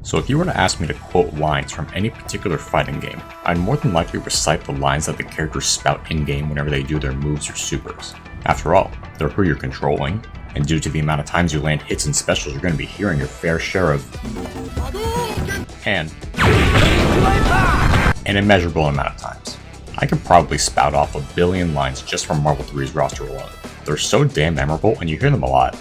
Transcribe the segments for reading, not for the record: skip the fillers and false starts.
So if you were to ask me to quote lines from any particular fighting game, I'd more than likely recite the lines that the characters spout in-game whenever they do their moves or supers. After all, they're who you're controlling, and due to the amount of times you land hits and specials, you're going to be hearing your fair share of and an immeasurable amount of times. I could probably spout off a billion lines just from Marvel 3's roster alone. They're so damn memorable and you hear them a lot.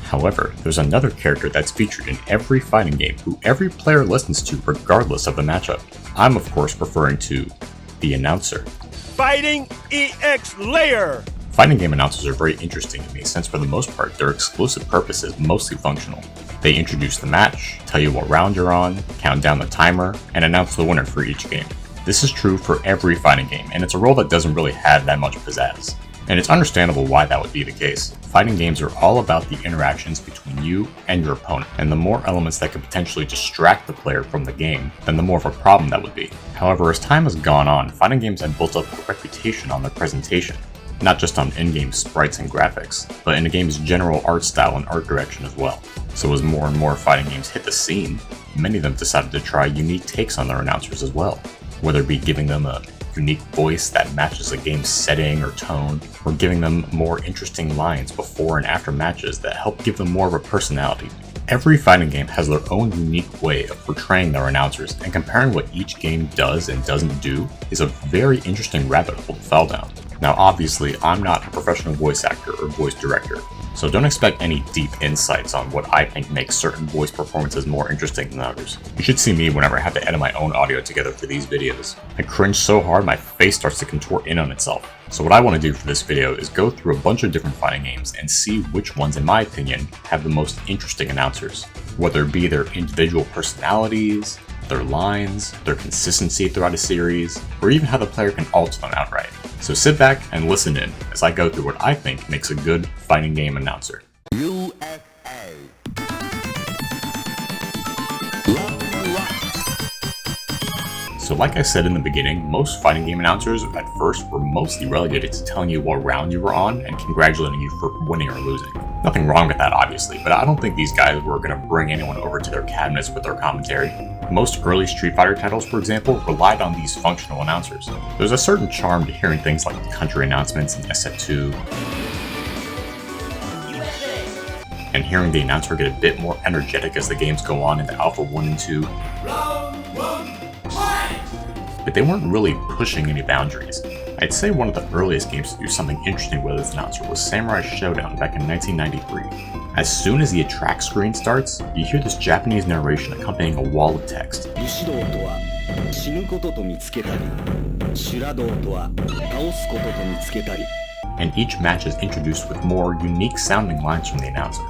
However, there's another character that's featured in every fighting game who every player listens to regardless of the matchup. I'm of course referring to the announcer. Fighting EX Layer! Fighting game announcers are very interesting to me since for the most part their exclusive purpose is mostly functional. They introduce the match, tell you what round you're on, count down the timer, and announce the winner for each game. This is true for every fighting game, and it's a role that doesn't really have that much pizzazz. And it's understandable why that would be the case. Fighting games are all about the interactions between you and your opponent, and the more elements that could potentially distract the player from the game, then the more of a problem that would be. However, as time has gone on, fighting games have built up a reputation on their presentation, not just on in-game sprites and graphics, but in the game's general art style and art direction as well. So as more and more fighting games hit the scene, many of them decided to try unique takes on their announcers as well, whether it be giving them a unique voice that matches a game's setting or tone, or giving them more interesting lines before and after matches that help give them more of a personality. Every fighting game has their own unique way of portraying their announcers, and comparing what each game does and doesn't do is a very interesting rabbit hole to fall down. Now obviously, I'm not a professional voice actor or voice director, so don't expect any deep insights on what I think makes certain voice performances more interesting than others. You should see me whenever I have to edit my own audio together for these videos. I cringe so hard my face starts to contort in on itself. So what I want to do for this video is go through a bunch of different fighting games and see which ones, in my opinion, have the most interesting announcers. Whether it be their individual personalities, their lines, their consistency throughout a series, or even how the player can alter them outright. So sit back and listen in as I go through what I think makes a good fighting game announcer. USA. So like I said in the beginning, most fighting game announcers at first were mostly relegated to telling you what round you were on and congratulating you for winning or losing. Nothing wrong with that obviously, but I don't think these guys were going to bring anyone over to their cabinets with their commentary. Most early Street Fighter titles, for example, relied on these functional announcers. There's a certain charm to hearing things like country announcements in SF2, and hearing the announcer get a bit more energetic as the games go on into Alpha 1 and 2. But they weren't really pushing any boundaries. I'd say one of the earliest games to do something interesting with its announcer was Samurai Showdown back in 1993. As soon as the attract screen starts, you hear this Japanese narration accompanying a wall of text. And each match is introduced with more unique sounding lines from the announcer.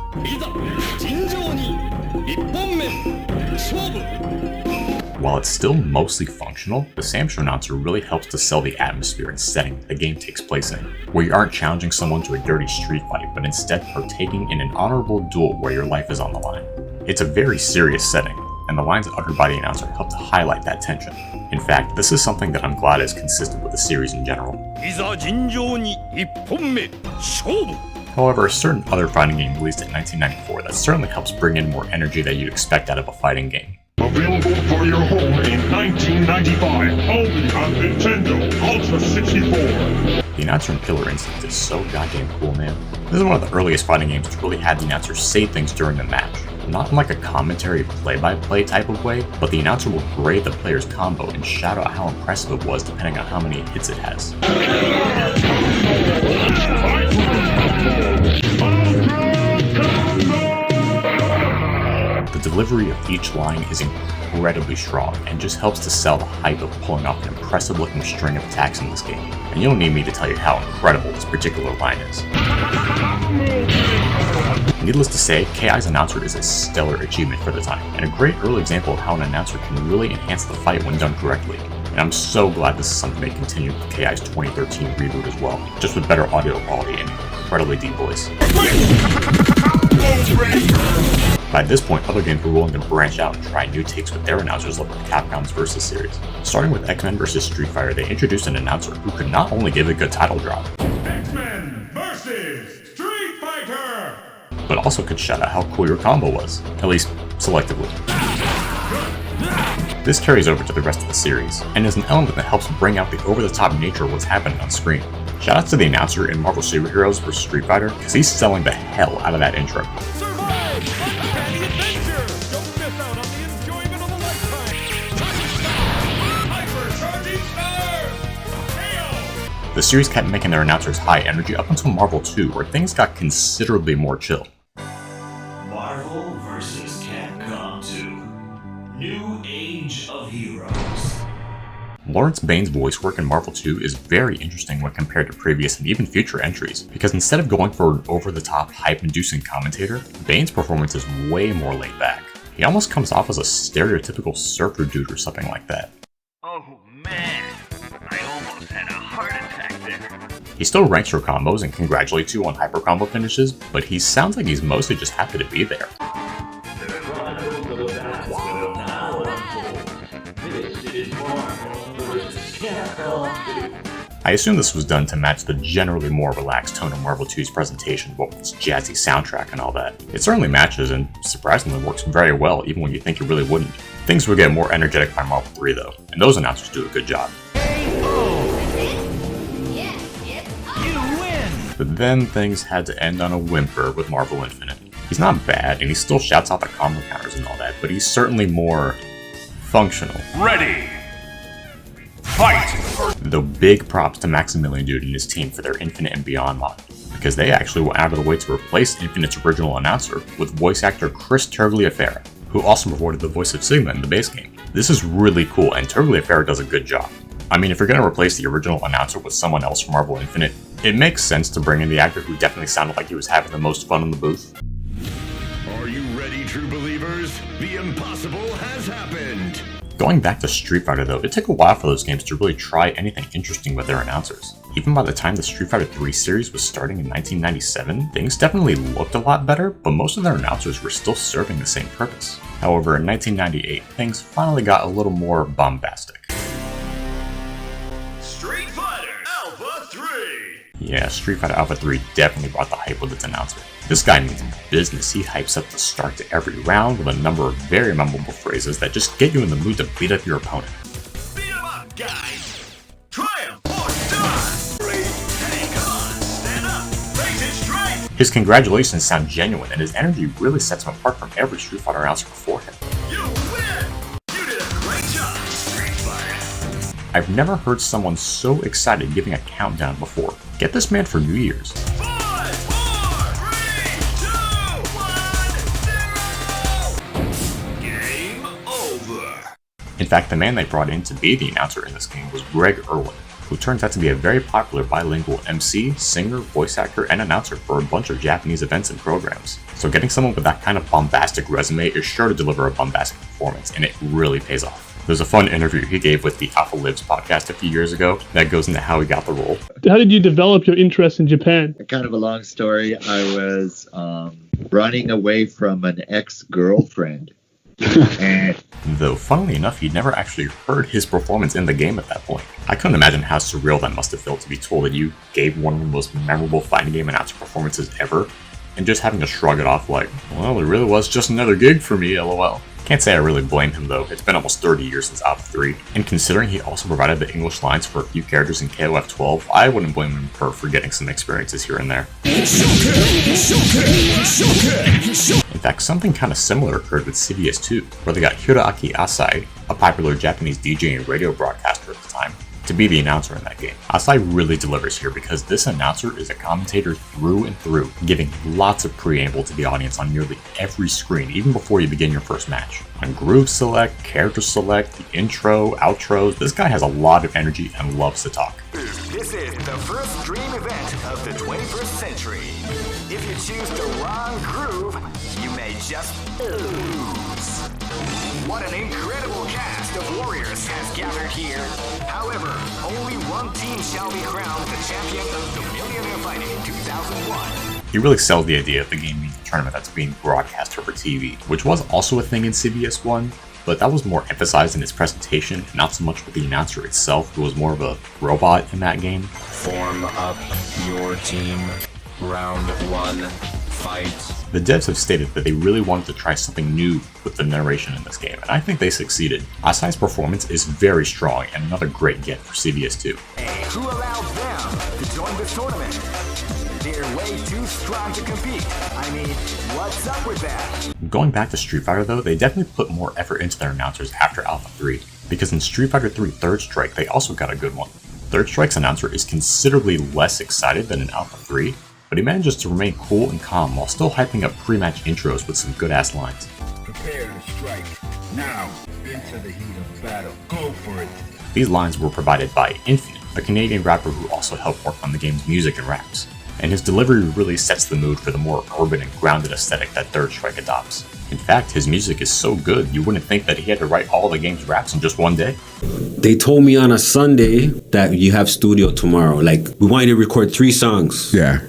While it's still mostly functional, the Sam Show announcer really helps to sell the atmosphere and setting the game takes place in, where you aren't challenging someone to a dirty street fight, but instead partaking in an honorable duel where your life is on the line. It's a very serious setting, and the lines uttered by the announcer help to highlight that tension. In fact, this is something that I'm glad is consistent with the series in general. However, a certain other fighting game released in 1994 that certainly helps bring in more energy that you'd expect out of a fighting game. Available for your home in 1995, only on Nintendo Ultra 64. The announcer in Killer Instinct is so goddamn cool, man. This is one of the earliest fighting games to really have the announcer say things during the match. Not in like a commentary play-by-play type of way, but the announcer will grade the player's combo and shout out how impressive it was depending on how many hits it has. The delivery of each line is incredibly strong and just helps to sell the hype of pulling off an impressive looking string of attacks in this game. And you don't need me to tell you how incredible this particular line is. Needless to say, KI's announcer is a stellar achievement for the time, and a great early example of how an announcer can really enhance the fight when done correctly. And I'm so glad this is something they continue with KI's 2013 reboot as well, just with better audio quality and incredibly deep voice. By this point, other games were willing to branch out and try new takes with their announcers like Capcom's Versus series. Starting with X-Men vs. Street Fighter, they introduced an announcer who could not only give a good title drop, X-Men vs. but also could shout out how cool your combo was, at least selectively. This carries over to the rest of the series, and is an element that helps bring out the over-the-top nature of what's happening on screen. Shoutouts to the announcer in Marvel Super Heroes vs. Street Fighter, because he's selling the hell out of that intro. Survive! Uncanny adventure! Don't miss out on the enjoyment of a lifetime! Hypercharging Earth! The series kept making their announcers high energy up until Marvel 2, where things got considerably more chill. Marvel vs. Capcom 2. New Age of Heroes. Lawrence Bane's voice work in Marvel 2 is very interesting when compared to previous and even future entries, because instead of going for an over-the-top, hype-inducing commentator, Bane's performance is way more laid back. He almost comes off as a stereotypical surfer dude or something like that. Oh man, I almost had a heart attack there. He still ranks your combos and congratulates you on hyper combo finishes, but he sounds like he's mostly just happy to be there. I assume this was done to match the generally more relaxed tone of Marvel 2's presentation with its jazzy soundtrack and all that. It certainly matches and surprisingly works very well even when you think it really wouldn't. Things would get more energetic by Marvel 3 though, and those announcers do a good job. But then things had to end on a whimper with Marvel Infinite. He's not bad, and he still shouts out the combo counters and all that, but he's certainly more functional. Ready! Fight! Though big props to Maximilian Dude and his team for their Infinite and Beyond mod, because they actually went out of the way to replace Infinite's original announcer with voice actor Chris Tergliafera, who also recorded the voice of Sigma in the base game. This is really cool, and Tergliafera does a good job. I mean, if you're going to replace the original announcer with someone else from Marvel Infinite, it makes sense to bring in the actor who definitely sounded like he was having the most fun in the booth. Are you ready, true believers? The impossible has happened! Going back to Street Fighter though, it took a while for those games to really try anything interesting with their announcers. Even by the time the Street Fighter 3 series was starting in 1997, things definitely looked a lot better, but most of their announcers were still serving the same purpose. However, in 1998, things finally got a little more bombastic. Street Fighter Alpha 3! Yeah, Street Fighter Alpha 3 definitely brought the hype with its announcer. This guy means business. He hypes up the start to every round with a number of very memorable phrases that just get you in the mood to beat up your opponent. Beat 'em up, guys! Triumph or die! Hang on! Stand up! Face it straight! His congratulations sound genuine, and his energy really sets him apart from every Street Fighter announcer before him. You win! You did a great job, Street Fighter! I've never heard someone so excited giving a countdown before. Get this man for New Year's. 5, 4, 3, 2, 1, 0! Game over! In fact, the man they brought in to be the announcer in this game was Greg Irwin, who turns out to be a very popular bilingual MC, singer, voice actor, and announcer for a bunch of Japanese events and programs. So getting someone with that kind of bombastic resume is sure to deliver a bombastic performance, and it really pays off. There's a fun interview he gave with the Alpha Lives podcast a few years ago that goes into how he got the role. How did you develop your interest in Japan? Kind of a long story. I was running away from an ex-girlfriend. And Though, funnily enough, he'd never actually heard his performance in the game at that point. I couldn't imagine how surreal that must have felt to be told that you gave one of the most memorable fighting game announcer performances ever, and just having to shrug it off like, well, it really was just another gig for me, lol. Can't say I really blame him though, it's been almost 30 years since Alpha 3, and considering he also provided the English lines for a few characters in KOF 12, I wouldn't blame him for getting some experiences here and there. In fact, something kind of similar occurred with CVS 2, where they got Hiroaki Asai, a popular Japanese DJ and radio broadcaster at the time, to be the announcer in that game. Asai really delivers here because this announcer is a commentator through and through, giving lots of preamble to the audience on nearly every screen, even before you begin your first match. On groove select, character select, the intro, outros, this guy has a lot of energy and loves to talk. This is the first dream event of the 21st century. If you choose the wrong groove, you may just lose. What an incredible cast of warriors has gathered here. However, only one team shall be crowned the champion of the Millionaire Fighting 2001. He really sells the idea of the game being a tournament that's being broadcast over TV, which was also a thing in CBS 1, but that was more emphasized in its presentation and not so much with the announcer itself, who was more of a robot in that game. Form up your team. Round 1, The devs have stated that they really wanted to try something new with the narration in this game, and I think they succeeded. Asai's performance is very strong and another great get for CVS2. Who allowed them to join this tournament? They're way too strong to compete. I mean, what's up with that? Going back to Street Fighter though, they definitely put more effort into their announcers after Alpha 3, because in Street Fighter 3 Third Strike they also got a good one. Third Strike's announcer is considerably less excited than in Alpha 3, but he manages to remain cool and calm while still hyping up pre-match intros with some good-ass lines. Prepare to strike. Now, into the heat of battle. Go for it. These lines were provided by Infinite, a Canadian rapper who also helped work on the game's music and raps, and his delivery really sets the mood for the more urban and grounded aesthetic that Third Strike adopts. In fact, his music is so good you wouldn't think that he had to write all the game's raps in just one day. They told me on a Sunday that you have studio tomorrow. Like, we want you to record 3 songs. Yeah.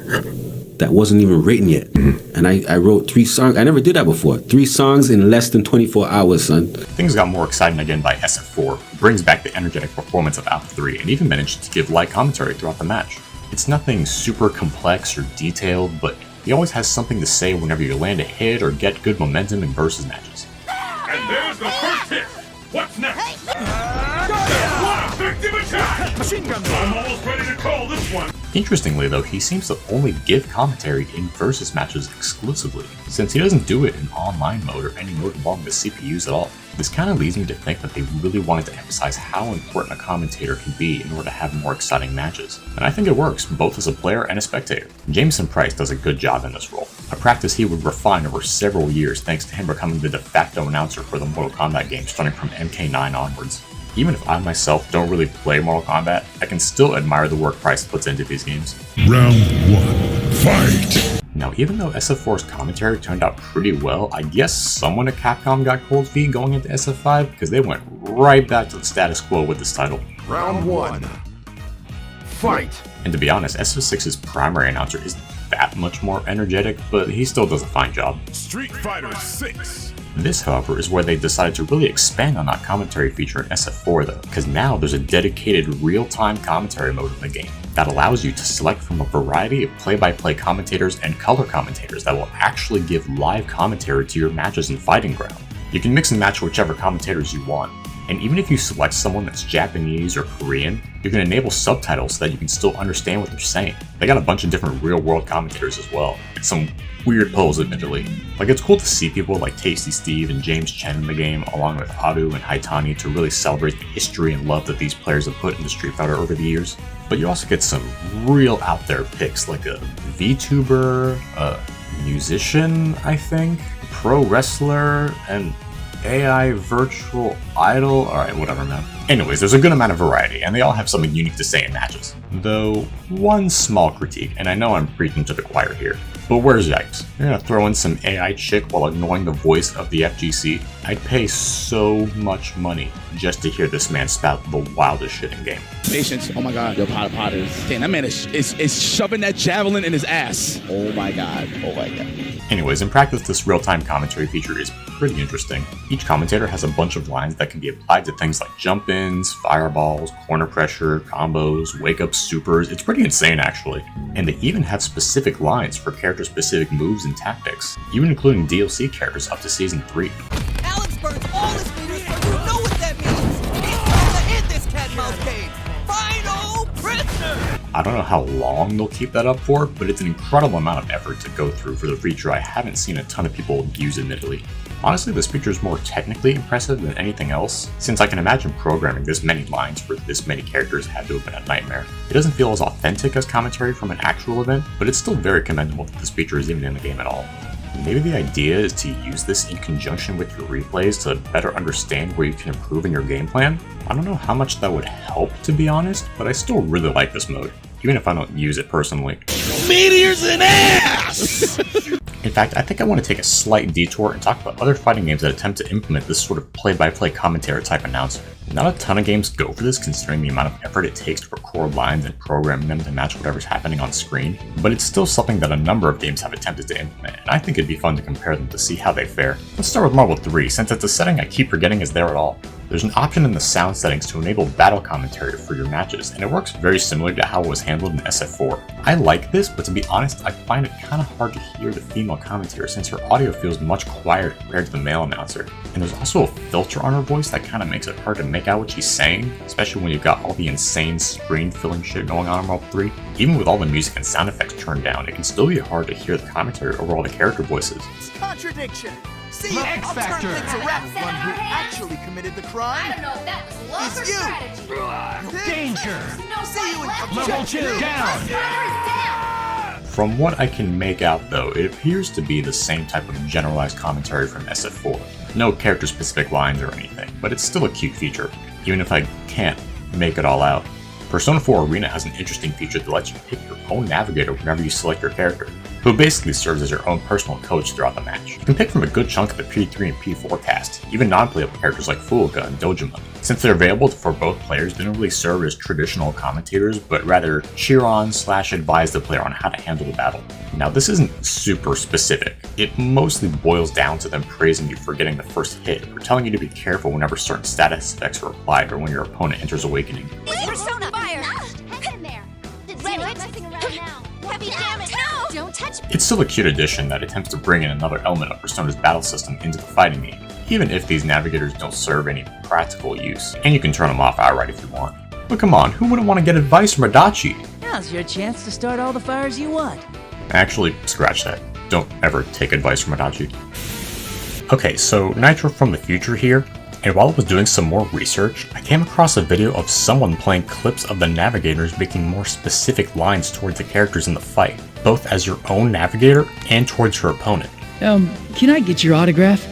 That wasn't even written yet. And I wrote 3 songs. I never did that before. 3 songs in less than 24 hours, son. Things got more exciting again by SF4, who brings back the energetic performance of Alpha 3 and even managed to give light commentary throughout the match. It's nothing super complex or detailed, but he always has something to say whenever you land a hit or get good momentum in versus matches. And there's the first hit. What's next? What effective attack! Machine gun. I'm almost ready to call this one. Interestingly though, he seems to only give commentary in versus matches exclusively, since he doesn't do it in online mode or any mode involving the CPUs at all. This kind of leads me to think that they really wanted to emphasize how important a commentator can be in order to have more exciting matches, and I think it works, both as a player and a spectator. Jameson Price does a good job in this role, a practice he would refine over several years thanks to him becoming the de facto announcer for the Mortal Kombat games starting from MK9 onwards. Even if I myself don't really play Mortal Kombat, I can still admire the work Price puts into these games. Round 1. Fight! Now, even though SF4's commentary turned out pretty well, I guess someone at Capcom got cold feet going into SF5 because they went right back to the status quo with this title. Round 1. Fight! And to be honest, SF6's primary announcer isn't that much more energetic, but he still does a fine job. Street Fighter 6. This, however, is where they decided to really expand on that commentary feature in SF4 though, because now there's a dedicated real-time commentary mode in the game that allows you to select from a variety of play-by-play commentators and color commentators that will actually give live commentary to your matches in Fighting Ground. You can mix and match whichever commentators you want, and even if you select someone that's Japanese or Korean, you can enable subtitles so that you can still understand what they're saying. They got a bunch of different real-world commentators as well, and some weird pulls admittedly. Like, it's cool to see people like Tasty Steve and James Chen in the game, along with Adu and Haitani, to really celebrate the history and love that these players have put into Street Fighter over the years. But you also get some real out there picks, like a VTuber, a musician, I think, pro wrestler, and AI virtual idol. Alright, whatever, man. Anyways, there's a good amount of variety, and they all have something unique to say in matches. Though, one small critique, and I know I'm preaching to the choir here, but where's Yikes? You're gonna throw in some AI chick while ignoring the voice of the FGC? I'd pay so much money just to hear this man spout the wildest shit in game. Patience. Oh my god. Yo, Potters. Damn, that man is shoving that javelin in his ass. Oh my god. Oh my god. Anyways, in practice, this real-time commentary feature is pretty interesting. Each commentator has a bunch of lines that can be applied to things like jump-ins, fireballs, corner pressure, combos, wake-up supers. It's pretty insane, actually. And they even have specific lines for character-specific moves and tactics, even including DLC characters up to Season 3. Alex burns all his fingers, so you know what that means! He's trying to end this cat and mouse game! Final prisoner! I don't know how long they'll keep that up for, but it's an incredible amount of effort to go through for the feature I haven't seen a ton of people use admittedly. Honestly, this feature is more technically impressive than anything else, since I can imagine programming this many lines for this many characters had to have been a nightmare. It doesn't feel as authentic as commentary from an actual event, but it's still very commendable that this feature is even in the game at all. Maybe the idea is to use this in conjunction with your replays to better understand where you can improve in your game plan? I don't know how much that would help, to be honest, but I still really like this mode, even if I don't use it personally. Meteors and ass! In fact, I think I want to take a slight detour and talk about other fighting games that attempt to implement this sort of play-by-play commentary type announcer. Not a ton of games go for this considering the amount of effort it takes to record lines and program them to match whatever's happening on screen, but it's still something that a number of games have attempted to implement, and I think it'd be fun to compare them to see how they fare. Let's start with Marvel 3, since it's a setting I keep forgetting is there at all. There's an option in the sound settings to enable battle commentary for your matches, and it works very similar to how it was handled in SF4. I like this, but to be honest, I find it kind of hard to hear the female commentator since her audio feels much quieter compared to the male announcer. And there's also a filter on her voice that kind of makes it hard to make out what she's saying, especially when you've got all the insane screen filling shit going on in Marvel 3. Even with all the music and sound effects turned down, it can still be hard to hear the commentary over all the character voices. Contradiction! See, X I'll Factor. turn things around. One who actually committed the crime I don't know if that was luck is or you. strategy. Danger. No See you in fight Level left. 2 down. Runner is down. From what I can make out though, it appears to be the same type of generalized commentary from SF4. No character specific lines or anything, but it's still a cute feature, even if I can't make it all out. Persona 4 Arena has an interesting feature that lets you pick your own navigator whenever you select your character, who basically serves as your own personal coach throughout the match. You can pick from a good chunk of the P3 and P4 cast, even non-playable characters like Fuuka and Dojima. Since they're available for both players, they don't really serve as traditional commentators, but rather cheer on / advise the player on how to handle the battle. Now this isn't super specific. It mostly boils down to them praising you for getting the first hit, or telling you to be careful whenever certain status effects are applied or when your opponent enters Awakening. Persona fire. In there. Ready. Messing around now. Heavy damage. No. Don't touch me. It's still a cute addition that attempts to bring in another element of Persona's battle system into the fighting game, even if these navigators don't serve any practical use, and you can turn them off outright if you want. But come on, who wouldn't want to get advice from Adachi? Now's your chance to start all the fires you want. Actually, scratch that. Don't ever take advice from Adachi. Okay, so Nitro from the future here, and while I was doing some more research, I came across a video of someone playing clips of the navigators making more specific lines towards the characters in the fight, both as your own navigator and towards your opponent. Can I get your autograph?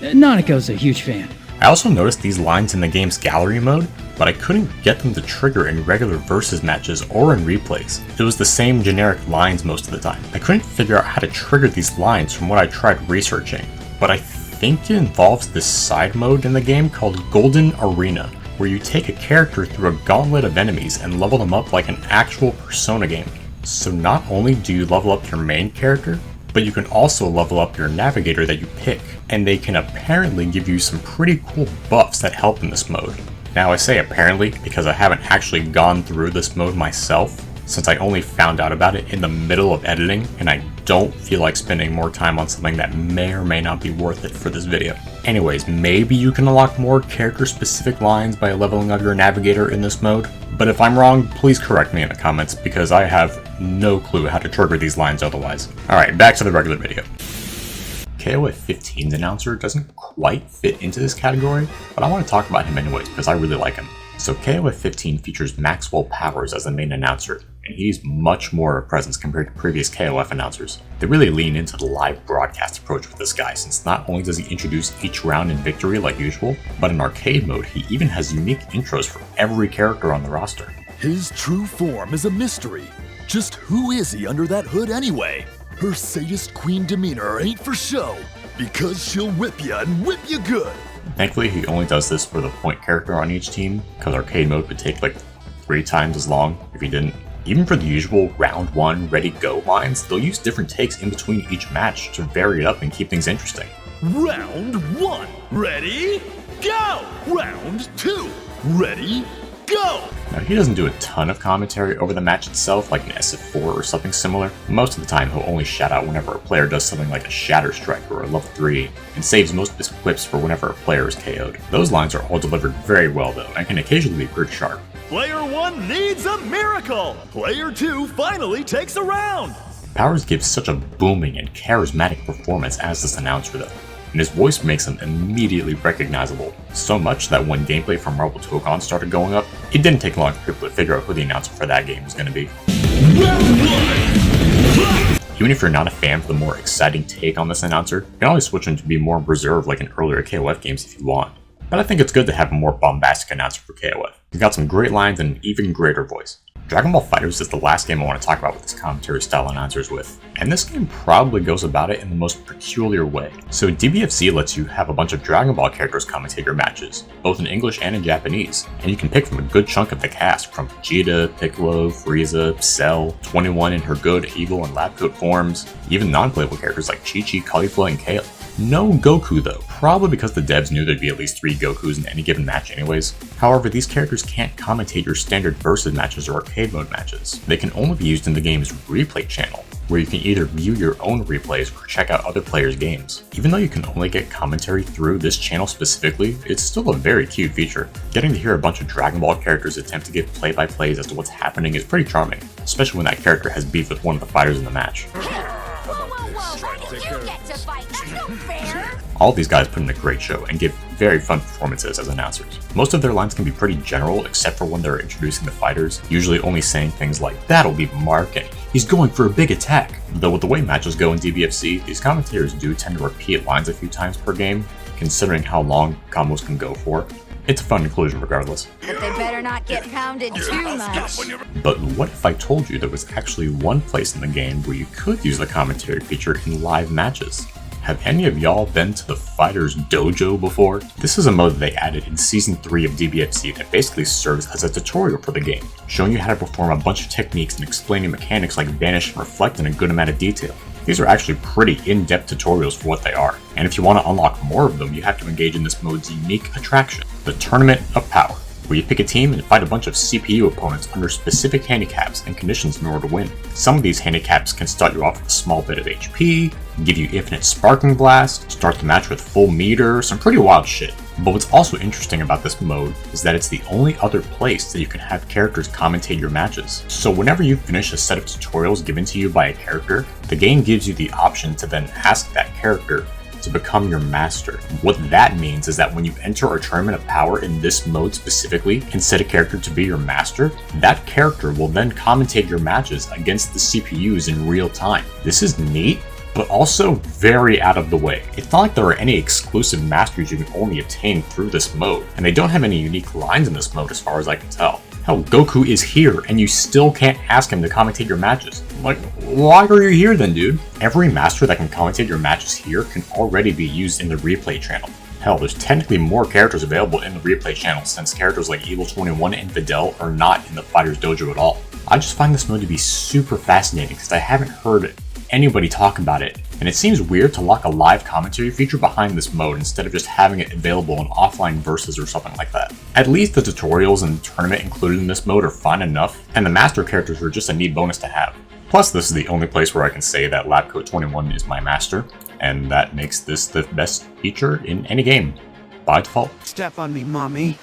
Nanako's a huge fan. I also noticed these lines in the game's gallery mode, but I couldn't get them to trigger in regular versus matches or in replays. It was the same generic lines most of the time. I couldn't figure out how to trigger these lines from what I tried researching, but I think it involves this side mode in the game called Golden Arena, where you take a character through a gauntlet of enemies and level them up like an actual Persona game. So not only do you level up your main character, but you can also level up your navigator that you pick, and they can apparently give you some pretty cool buffs that help in this mode. Now I say apparently because I haven't actually gone through this mode myself, since I only found out about it in the middle of editing, and I don't feel like spending more time on something that may or may not be worth it for this video. Anyways, maybe you can unlock more character specific lines by leveling up your navigator in this mode, but if I'm wrong, please correct me in the comments because I have no clue how to trigger these lines otherwise. Alright, back to the regular video. KOF 15's announcer doesn't quite fit into this category, but I want to talk about him anyways because I really like him. So KOF 15 features Maxwell Powers as the main announcer, and he's much more of a presence compared to previous KOF announcers. They really lean into the live broadcast approach with this guy, since not only does he introduce each round in victory like usual, but in arcade mode he even has unique intros for every character on the roster. His true form is a mystery. Just who is he under that hood anyway? Her sadist queen demeanor ain't for show, because she'll whip ya and whip you good. Thankfully, he only does this for the point character on each team, because arcade mode would take like 3 times as long if he didn't. Even for the usual round 1 ready go lines, they'll use different takes in between each match to vary it up and keep things interesting. Round 1, ready, go! Round 2, ready, go! Now he doesn't do a ton of commentary over the match itself like an SF4 or something similar. Most of the time he'll only shout out whenever a player does something like a Shatter Strike or a level 3, and saves most of his clips for whenever a player is KO'd. Those lines are all delivered very well though, and can occasionally be pretty sharp. Player 1 needs a miracle! Player 2 finally takes a round! Powers gives such a booming and charismatic performance as this announcer though, and his voice makes him immediately recognizable, so much that when gameplay from Marvel Togon started going up, it didn't take long for people to figure out who the announcer for that game was going to be. Even if you're not a fan of the more exciting take on this announcer, you can always switch him to be more reserved like in earlier KOF games if you want. But I think it's good to have a more bombastic announcer for KOF. He's got some great lines and an even greater voice. Dragon Ball FighterZ is the last game I want to talk about with this commentary style announcers with, and this game probably goes about it in the most peculiar way. So DBFZ lets you have a bunch of Dragon Ball characters commentate your matches, both in English and in Japanese, and you can pick from a good chunk of the cast, from Vegeta, Piccolo, Frieza, Cell, 21 in her good, evil, and lab coat forms, even non-playable characters like Chi-Chi, Caulifla, and Kale. No Goku though, probably because the devs knew there'd be at least 3 Gokus in any given match anyways. However, these characters can't commentate your standard versus matches or arcade mode matches. They can only be used in the game's replay channel, where you can either view your own replays or check out other players' games. Even though you can only get commentary through this channel specifically, it's still a very cute feature. Getting to hear a bunch of Dragon Ball characters attempt to give play-by-plays as to what's happening is pretty charming, especially when that character has beef with one of the fighters in the match. All these guys put in a great show and give very fun performances as announcers. Most of their lines can be pretty general except for when they're introducing the fighters, usually only saying things like, "That'll be Mark," and "He's going for a big attack." Though with the way matches go in DBFC, these commentators do tend to repeat lines a few times per game, considering how long combos can go for. It's a fun inclusion regardless. But they better not get pounded too much. But what if I told you there was actually one place in the game where you could use the commentary feature in live matches? Have any of y'all been to the Fighters Dojo before? This is a mode that they added in Season 3 of DBFC that basically serves as a tutorial for the game, showing you how to perform a bunch of techniques and explaining mechanics like Vanish and Reflect in a good amount of detail. These are actually pretty in-depth tutorials for what they are, and if you want to unlock more of them, you have to engage in this mode's unique attraction, the Tournament of Power, where you pick a team and fight a bunch of CPU opponents under specific handicaps and conditions in order to win. Some of these handicaps can start you off with a small bit of HP, give you infinite sparking blast, start the match with full meter, some pretty wild shit. But what's also interesting about this mode is that it's the only other place that you can have characters commentate your matches. So whenever you finish a set of tutorials given to you by a character, the game gives you the option to then ask that character to become your master. What that means is that when you enter a Tournament of Power in this mode specifically, and set a character to be your master, that character will then commentate your matches against the CPUs in real time. This is neat, but also very out of the way. It's not like there are any exclusive masters you can only obtain through this mode, and they don't have any unique lines in this mode as far as I can tell. Hell, Goku is here, and you still can't ask him to commentate your matches. Like, why are you here then, dude? Every master that can commentate your matches here can already be used in the replay channel. Hell, there's technically more characters available in the replay channel since characters like Evil 21 and Videl are not in the Fighters Dojo at all. I just find this mode to be super fascinating because I haven't heard anybody talk about it, and it seems weird to lock a live commentary feature behind this mode instead of just having it available in offline versus or something like that. At least the tutorials and the tournament included in this mode are fun enough, and the master characters are just a neat bonus to have. Plus, this is the only place where I can say that Labcoat 21 is my master, and that makes this the best feature in any game, by default. Step on me, mommy.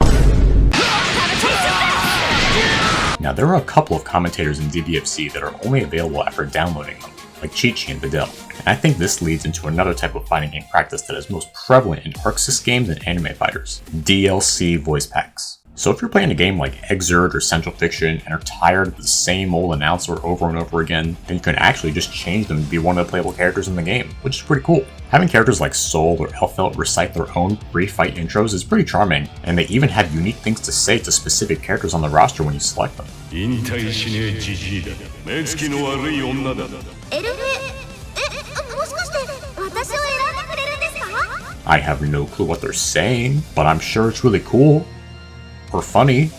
Now, there are a couple of commentators in DBFC that are only available after downloading them, like Chi-Chi and Videl, and I think this leads into another type of fighting game practice that is most prevalent in Arc Sys games and anime fighters: DLC voice packs. So if you're playing a game like Exert or Central Fiction and are tired of the same old announcer over and over again, then you can actually just change them to be one of the playable characters in the game, which is pretty cool. Having characters like Soul or Elfelt recite their own pre-fight intros is pretty charming, and they even have unique things to say to specific characters on the roster when you select them. I have no clue what they're saying, but I'm sure it's really cool. Or funny,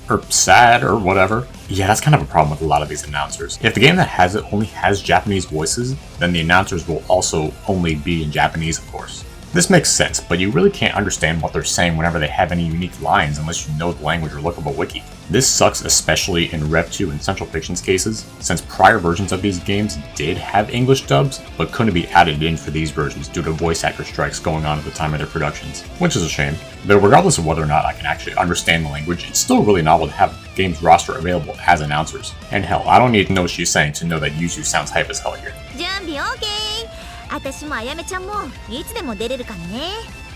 or sad, or whatever. Yeah, that's kind of a problem with a lot of these announcers. If the game that has it only has Japanese voices, then the announcers will also only be in Japanese, of course. This makes sense, but you really can't understand what they're saying whenever they have any unique lines unless you know the language or look up a wiki. This sucks especially in Rev 2 and Central Fiction's cases, since prior versions of these games did have English dubs, but couldn't be added in for these versions due to voice actor strikes going on at the time of their productions, which is a shame. But regardless of whether or not I can actually understand the language, it's still really novel to have the game's roster available as announcers. And hell, I don't need to know what she's saying to know that Yuzu sounds hype as hell here.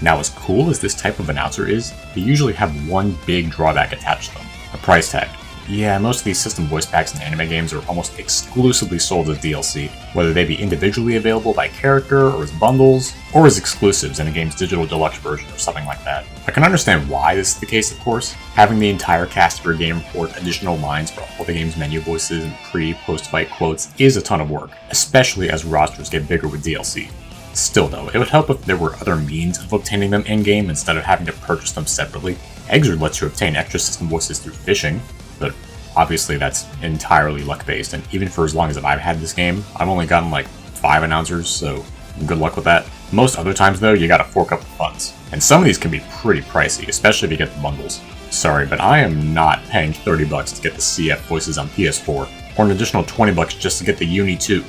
Now, as cool as this type of announcer is, they usually have one big drawback attached to them: a price tag. Yeah, most of these system voice packs in anime games are almost exclusively sold as DLC, whether they be individually available by character, or as bundles, or as exclusives in a game's digital deluxe version or something like that. I can understand why this is the case, of course. Having the entire cast of your game report additional lines for all the game's menu voices and pre-post-fight quotes is a ton of work, especially as rosters get bigger with DLC. Still though, it would help if there were other means of obtaining them in-game instead of having to purchase them separately. Exerd lets you obtain extra system voices through fishing, but obviously that's entirely luck-based, and even for as long as I've had this game, I've only gotten like 5 announcers, so good luck with that. Most other times though, you gotta fork up the funds. And some of these can be pretty pricey, especially if you get the bundles. Sorry, but I am not paying $30 to get the CF voices on PS4, or an additional $20 just to get the Uni 2.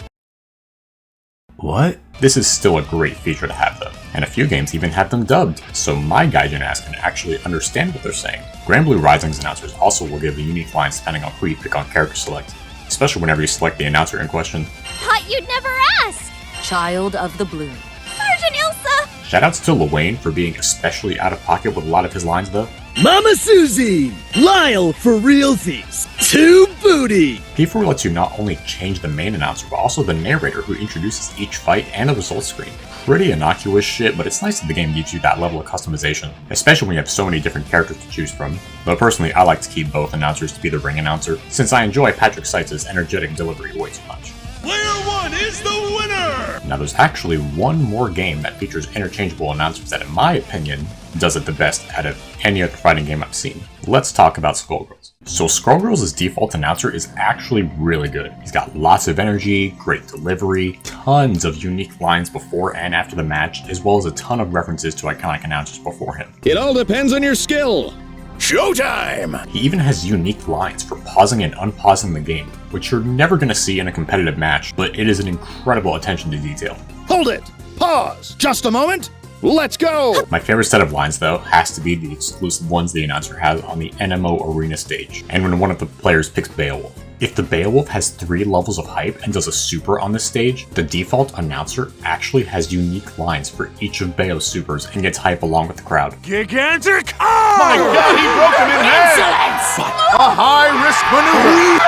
What? This is still a great feature to have though, and a few games even have them dubbed, so my Gaijin ass can actually understand what they're saying. Grand Blue Rising's announcers also will give the unique lines depending on who you pick on character select, especially whenever you select the announcer in question. Thought you'd never ask. Child of the Blue. Sergeant Ilsa! Shoutouts to Lwayne for being especially out of pocket with a lot of his lines though. Mama Susie! Lyle for realsies! Too booty! P4 lets you not only change the main announcer, but also the narrator who introduces each fight and the results screen. Pretty innocuous shit, but it's nice that the game gives you that level of customization, especially when you have so many different characters to choose from. Though personally, I like to keep both announcers to be the ring announcer, since I enjoy Patrick Seitz' energetic delivery way too much. Player 1 is the winner! Now there's actually one more game that features interchangeable announcers that in my opinion does it the best out of any other fighting game I've seen. Let's talk about Skullgirls. So Skullgirls' default announcer is actually really good. He's got lots of energy, great delivery, tons of unique lines before and after the match, as well as a ton of references to iconic announcers before him. It all depends on your skill! Showtime! He even has unique lines for pausing and unpausing the game, which you're never going to see in a competitive match, but it is an incredible attention to detail. Hold it! Pause! Just a moment! Let's go! My favorite set of lines, though, has to be the exclusive ones the announcer has on the NMO Arena stage, and when one of the players picks Beowulf. If the Beowulf has 3 levels of hype and does a super on this stage, the default announcer actually has unique lines for each of Beo's supers and gets hype along with the crowd. Gigantic! Oh! My God, he broke him in half! A high-risk maneuver!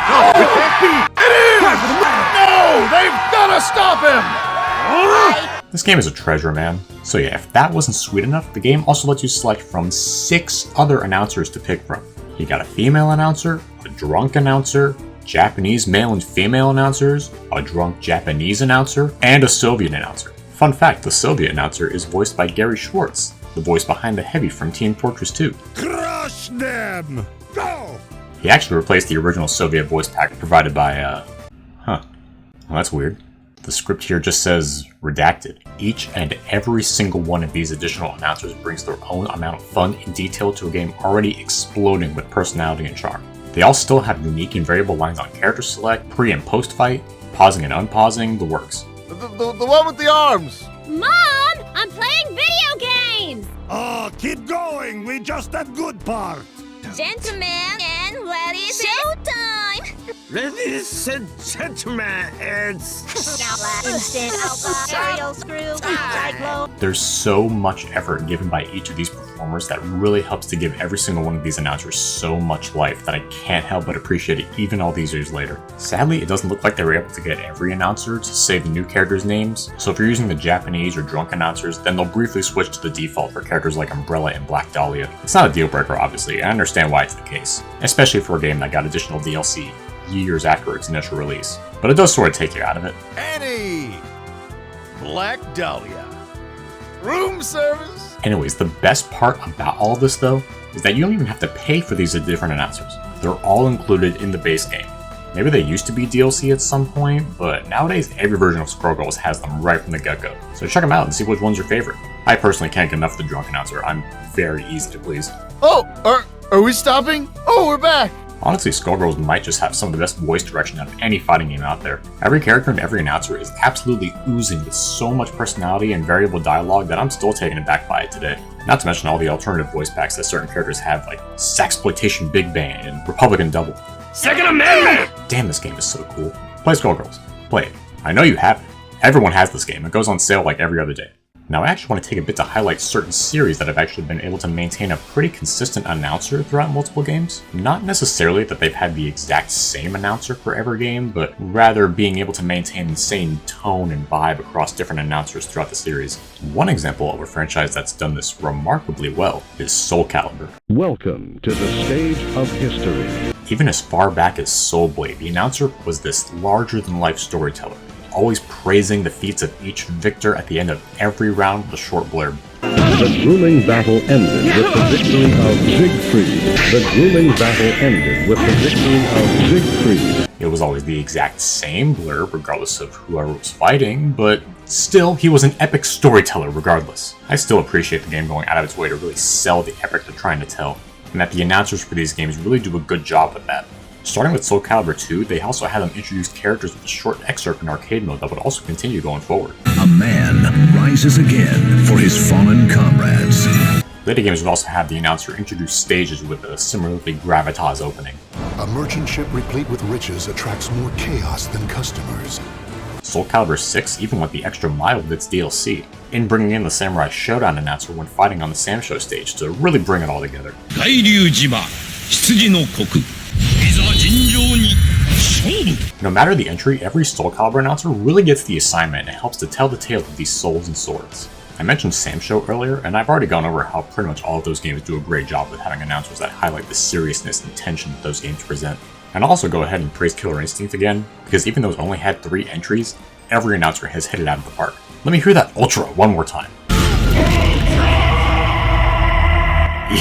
No, it can't be! It is! No! They've gotta stop him! This game is a treasure, man. So yeah, if that wasn't sweet enough, the game also lets you select from 6 other announcers to pick from. You got a female announcer, a drunk announcer, Japanese male and female announcers, a drunk Japanese announcer, and a Soviet announcer. Fun fact, the Soviet announcer is voiced by Gary Schwartz, the voice behind the Heavy from Team Fortress 2. Crush them! Go! He actually replaced the original Soviet voice pack provided by, well, that's weird. The script here just says redacted. Each and every single one of these additional announcers brings their own amount of fun and detail to a game already exploding with personality and charm. They all still have unique and variable lines on character select, pre and post fight, pausing and unpausing, the works. The one with the arms! Mom! I'm playing video games! Oh, keep going! We just that good part! Gentlemen and ladies, showtime! Ladies and gentlemen, it's... Instant cereal screw, cyclone. There's so much effort given by each of these performers that really helps to give every single one of these announcers so much life that I can't help but appreciate it even all these years later. Sadly, it doesn't look like they were able to get every announcer to say the new characters' names, so if you're using the Japanese or drunk announcers, then they'll briefly switch to the default for characters like Umbrella and Black Dahlia. It's not a deal breaker, obviously, I understand why it's the case, especially for a game that got additional DLC years after its initial release, but it does sort of take you out of it. Annie! Black Dahlia. Room service? Anyways, the best part about all of this though, is that you don't even have to pay for these different announcers. They're all included in the base game. Maybe they used to be DLC at some point, but nowadays every version of Skullgirls has them right from the get-go. So check them out and see which one's your favorite. I personally can't get enough of the drunk announcer. I'm very easy to please. Oh, are we stopping? Oh, we're back! Honestly, Skullgirls might just have some of the best voice direction out of any fighting game out there. Every character and every announcer is absolutely oozing with so much personality and variable dialogue that I'm still taken aback by it today. Not to mention all the alternative voice packs that certain characters have, like Sexploitation Big Bang and Republican Double. Second Amendment! Damn, this game is so cool. Play Skullgirls. Play it. I know you have it. Everyone has this game. It goes on sale like every other day. Now I actually want to take a bit to highlight certain series that have actually been able to maintain a pretty consistent announcer throughout multiple games. Not necessarily that they've had the exact same announcer for every game, but rather being able to maintain the same tone and vibe across different announcers throughout the series. One example of a franchise that's done this remarkably well is Soul Calibur. Welcome to the stage of history. Even as far back as Soul Blade, the announcer was this larger-than-life storyteller, always praising the feats of each victor at the end of every round with a short blurb. The grueling battle ended with the victory of Siegfried. The grueling battle ended with the victory of Siegfried. It was always the exact same blurb regardless of whoever was fighting, but still, he was an epic storyteller regardless. I still appreciate the game going out of its way to really sell the epic they're trying to tell, and that the announcers for these games really do a good job with that. Starting with Soul Calibur 2, they also had them introduce characters with a short excerpt in arcade mode that would also continue going forward. A man rises again for his fallen comrades. Later games would also have the announcer introduce stages with a similarly gravitas opening. A merchant ship replete with riches attracts more chaos than customers. Soul Calibur 6 even went the extra mile with its DLC, in bringing in the Samurai Showdown announcer when fighting on the Sam Show stage to really bring it all together. No matter the entry, every Soul Calibur announcer really gets the assignment and helps to tell the tale of these souls and swords. I mentioned Sam Show earlier, and I've already gone over how pretty much all of those games do a great job with having announcers that highlight the seriousness and tension that those games present. And I'll also go ahead and praise Killer Instinct again, because even though it's only had 3 entries, every announcer has hit it out of the park. Let me hear that Ultra one more time.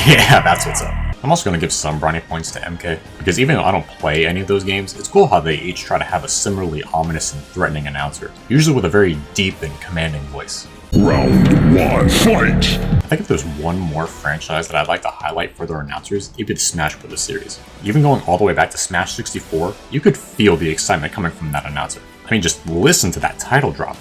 Yeah, that's what's up. I'm also going to give some brownie points to MK, because even though I don't play any of those games, it's cool how they each try to have a similarly ominous and threatening announcer, usually with a very deep and commanding voice. Round 1, fight! I think if there's one more franchise that I'd like to highlight for their announcers, it'd be the Smash Bros. Series. Even going all the way back to Smash 64, you could feel the excitement coming from that announcer. I mean, just listen to that title drop.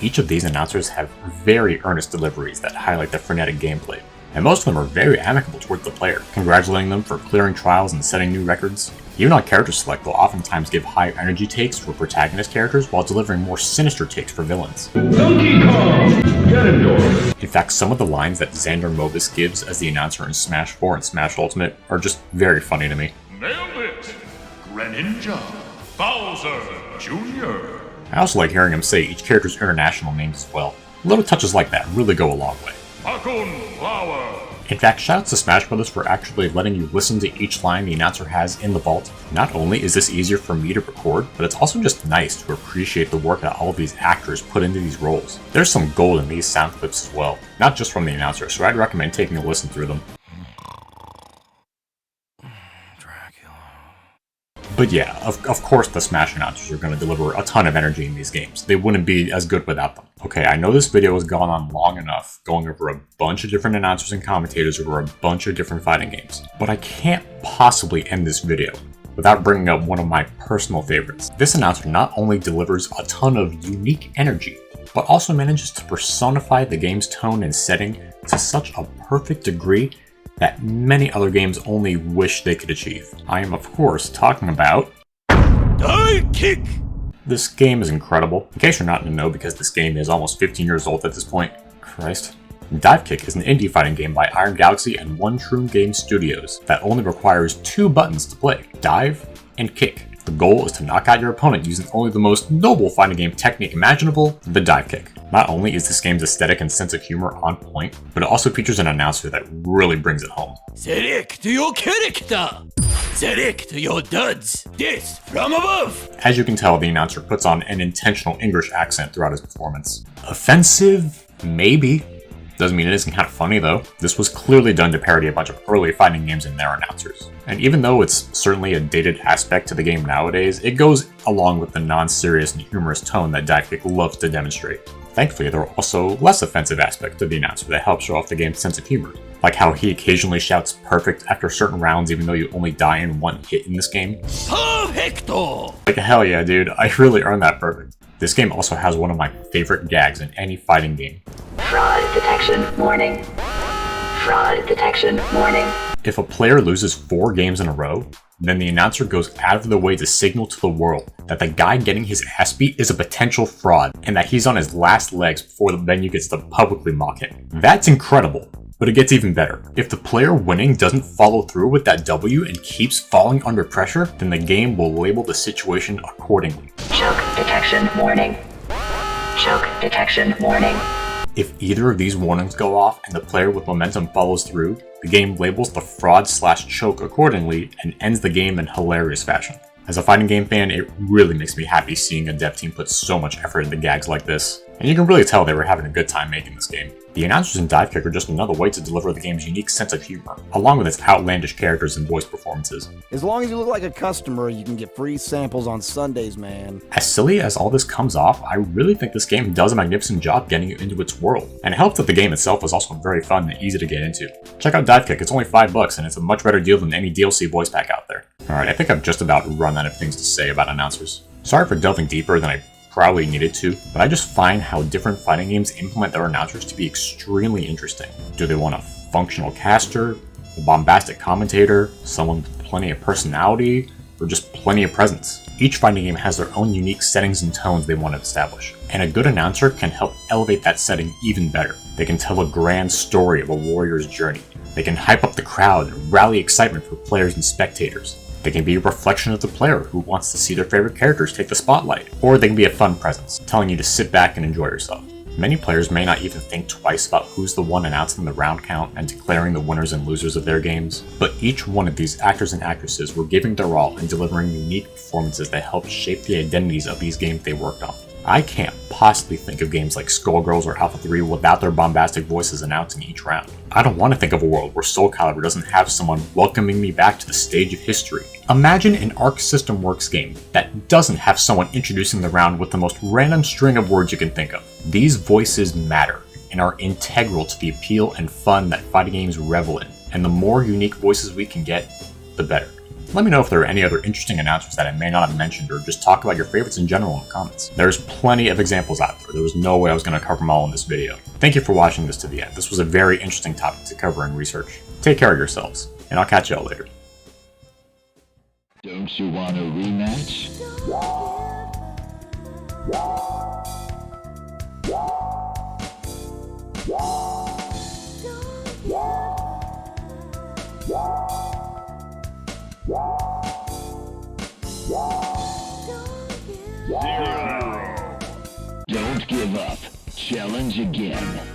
Each of these announcers have very earnest deliveries that highlight the frenetic gameplay, and most of them are very amicable towards the player, congratulating them for clearing trials and setting new records. Even on character select, they'll oftentimes give high energy takes for protagonist characters while delivering more sinister takes for villains. Donkey Kong, Ganondorf. In fact, some of the lines that Xander Mobus gives as the announcer in Smash 4 and Smash Ultimate are just very funny to me. Nailed it! Greninja, Bowser Jr. I also like hearing him say each character's international names as well. Little touches like that really go a long way. Hakun Flower. In fact, shoutouts to Smash Bros. For actually letting you listen to each line the announcer has in the vault. Not only is this easier for me to record, but it's also just nice to appreciate the work that all of these actors put into these roles. There's some gold in these sound clips as well, not just from the announcer, so I'd recommend taking a listen through them. But yeah, of course the Smash announcers are going to deliver a ton of energy in these games. They wouldn't be as good without them. Okay, I know this video has gone on long enough, going over a bunch of different announcers and commentators over a bunch of different fighting games, but I can't possibly end this video without bringing up one of my personal favorites. This announcer not only delivers a ton of unique energy, but also manages to personify the game's tone and setting to such a perfect degree that many other games only wish they could achieve. I am of course talking about Dive Kick! This game is incredible. In case you're not in the know, because this game is almost 15 years old at this point. Christ. Dive Kick is an indie fighting game by Iron Galaxy and One True Game Studios that only requires 2 buttons to play, dive and kick. The goal is to knock out your opponent using only the most noble fighting game technique imaginable, the dive kick. Not only is this game's aesthetic and sense of humor on point, but it also features an announcer that really brings it home. Select your character! Select your duds! This from above! As you can tell, the announcer puts on an intentional English accent throughout his performance. Offensive? Maybe. Doesn't mean it isn't kind of funny though. This was clearly done to parody a bunch of early fighting games and their announcers. And even though it's certainly a dated aspect to the game nowadays, it goes along with the non-serious and humorous tone that Dive Kick loves to demonstrate. Thankfully, there are also less offensive aspects to the announcer that help show off the game's sense of humor. Like how he occasionally shouts perfect after certain rounds even though you only die in 1 hit in this game. Perfecto! Like hell yeah dude, I really earned that perfect. This game also has one of my favorite gags in any fighting game. Fraud detection warning. Fraud detection warning. If a player loses 4 games in a row, Then the announcer goes out of their way to signal to the world that the guy getting his ass beat is a potential fraud and that he's on his last legs before the venue gets to publicly mock him. That's incredible. But it gets even better. If the player winning doesn't follow through with that W and keeps falling under pressure, then the game will label the situation accordingly. Choke detection warning. Choke detection warning. If either of these warnings go off and the player with momentum follows through, the game labels the fraud/choke accordingly and ends the game in hilarious fashion. As a fighting game fan, it really makes me happy seeing a dev team put so much effort into gags like this, and you can really tell they were having a good time making this game. The announcers in Dive Kick are just another way to deliver the game's unique sense of humor, along with its outlandish characters and voice performances. As long as you look like a customer, you can get free samples on Sundays, man. As silly as all this comes off, I really think this game does a magnificent job getting you into its world, and it helps that the game itself is also very fun and easy to get into. Check out Dive Kick, it's only $5 and it's a much better deal than any DLC voice pack out there. Alright, I think I've just about run out of things to say about announcers. Sorry for delving deeper than I probably needed to, but I just find how different fighting games implement their announcers to be extremely interesting. Do they want a functional caster, a bombastic commentator, someone with plenty of personality, or just plenty of presence? Each fighting game has their own unique settings and tones they want to establish, and a good announcer can help elevate that setting even better. They can tell a grand story of a warrior's journey. They can hype up the crowd and rally excitement for players and spectators. They can be a reflection of the player who wants to see their favorite characters take the spotlight, or they can be a fun presence, telling you to sit back and enjoy yourself. Many players may not even think twice about who's the one announcing the round count and declaring the winners and losers of their games, but each one of these actors and actresses were giving their all and delivering unique performances that helped shape the identities of these games they worked on. I can't possibly think of games like Skullgirls or Alpha 3 without their bombastic voices announcing each round. I don't want to think of a world where Soul Calibur doesn't have someone welcoming me back to the stage of history. Imagine an Arc System Works game that doesn't have someone introducing the round with the most random string of words you can think of. These voices matter and are integral to the appeal and fun that fighting games revel in, and the more unique voices we can get, the better. Let me know if there are any other interesting announcers that I may not have mentioned, or just talk about your favorites in general in the comments. There's plenty of examples out there. There was no way I was going to cover them all in this video. Thank you for watching this to the end. This was a very interesting topic to cover and research. Take care of yourselves, and I'll catch y'all later. Don't you want a rematch? Don't give up. Challenge again.